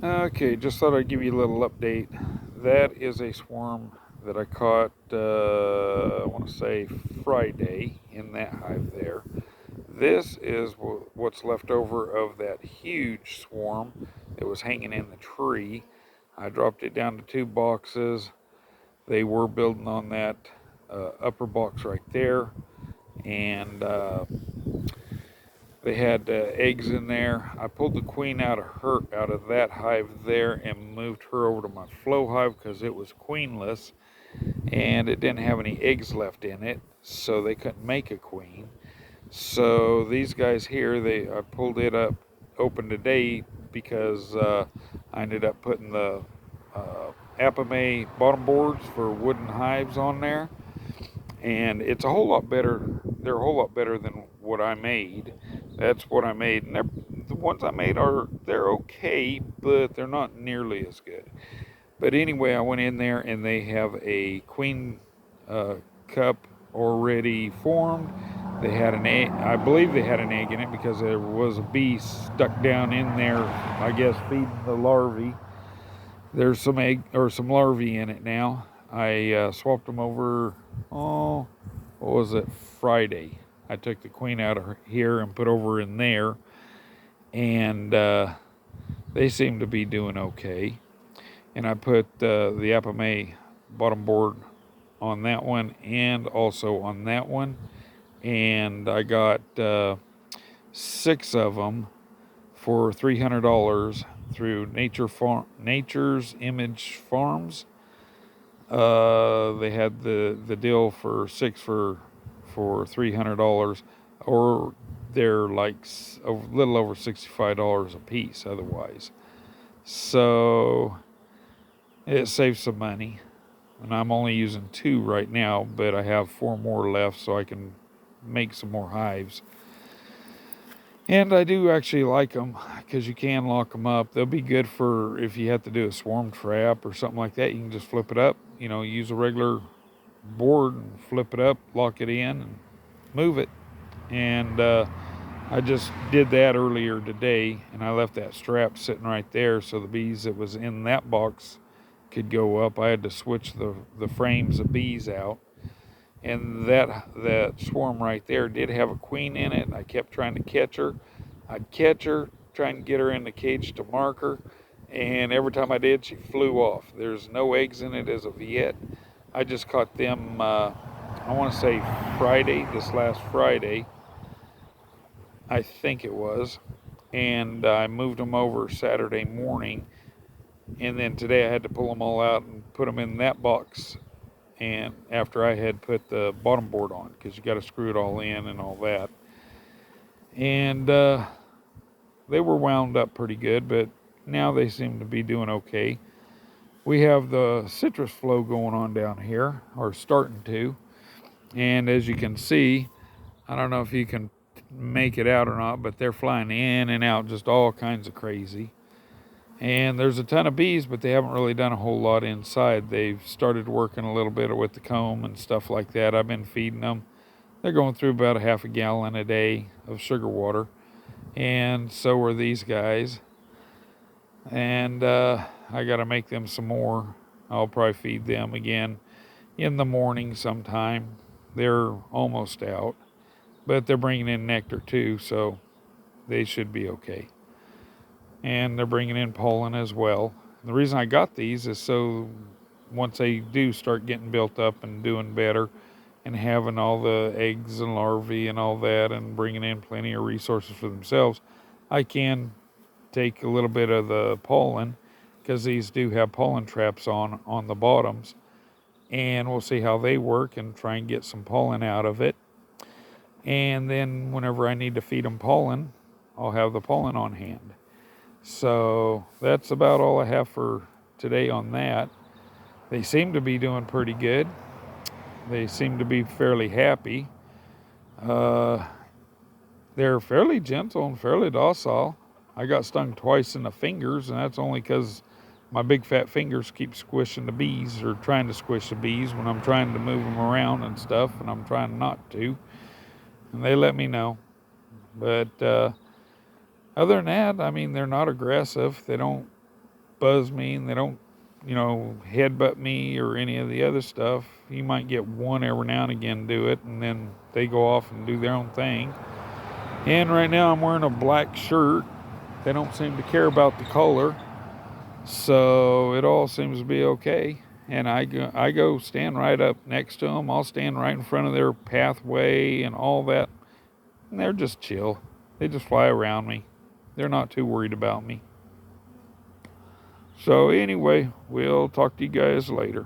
Okay, just thought I'd give you a little update. That is a swarm that I caught, I want to say Friday in that hive there. This is what's left over of that huge swarm that was hanging in the tree. I dropped it down to two boxes. They were building on that upper box right there, and they had eggs in there. I pulled the queen out of that hive there and moved her over to my flow hive because it was queenless and it didn't have any eggs left in it, so they couldn't make a queen. So these guys here, I pulled it up open today because I ended up putting the apimaye bottom boards for wooden hives on there, and it's a whole lot better. They're a whole lot better than what I made. That's what I made, and the ones I made they're okay, but they're not nearly as good. But anyway, I went in there and they have a queen uh, cup already formed. They had an egg. I believe they had an egg in it because there was a bee stuck down in there. I guess feeding the larvae. There's some egg or some larvae in it now. I swapped them over. Oh, what was it? Friday. I took the queen out of here and put over in there, and they seem to be doing okay. And I put the apimaye bottom board on that one and also on that one, and I got six of them for $300 through Nature's Image Farms. They had the deal for six for $300, or they're like a little over $65 a piece otherwise. So it saves some money, and I'm only using two right now, but I have four more left, so I can make some more hives. And I do actually like them because you can lock them up. They'll be good for if you have to do a swarm trap or something like that. You can just flip it up, use a regular board and flip it up, lock it in, and move it. And I just did that earlier today, and I left that strap sitting right there so the bees that was in that box could go up. I had to switch the frames of bees out, and that swarm right there did have a queen in it. I kept trying to catch her. I'd catch her, trying to get her in the cage to mark her, and every time I did, she flew off. There's no eggs in it as of yet. I just caught them. I want to say Friday, this last Friday, I think it was, and I moved them over Saturday morning, and then today I had to pull them all out and put them in that box, and after I had put the bottom board on, because you got to screw it all in and all that, and they were wound up pretty good, but now they seem to be doing okay. We have the citrus flow going on down here, or starting to, and as you can see, I don't know if you can make it out or not, but they're flying in and out just all kinds of crazy. And there's a ton of bees, but they haven't really done a whole lot inside. They've started working a little bit with the comb and stuff like that. I've been feeding them. They're going through about a half a gallon a day of sugar water, and so are these guys. And I got to make them some more. I'll probably feed them again in the morning sometime. They're almost out, but they're bringing in nectar too, so they should be okay. And they're bringing in pollen as well. The reason I got these is so once they do start getting built up and doing better and having all the eggs and larvae and all that and bringing in plenty of resources for themselves, I can take a little bit of the pollen, because these do have pollen traps on the bottoms, and we'll see how they work and try and get some pollen out of it. And then whenever I need to feed them pollen, I'll have the pollen on hand. So that's about all I have for today on that. They seem to be doing pretty good. They seem to be fairly happy. Uh, they're fairly gentle and fairly docile. I got stung twice in the fingers, and that's only because my big fat fingers keep squishing the bees, or trying to squish the bees when I'm trying to move them around and stuff, and I'm trying not to. And they let me know. But other than that, I mean, they're not aggressive. They don't buzz me, and they don't, headbutt me or any of the other stuff. You might get one every now and again do it, and then they go off and do their own thing. And right now I'm wearing a black shirt. They don't seem to care about the color, so it all seems to be okay. And I go stand right up next to them. I'll stand right in front of their pathway and all that. And they're just chill. They just fly around me. They're not too worried about me. So anyway, we'll talk to you guys later.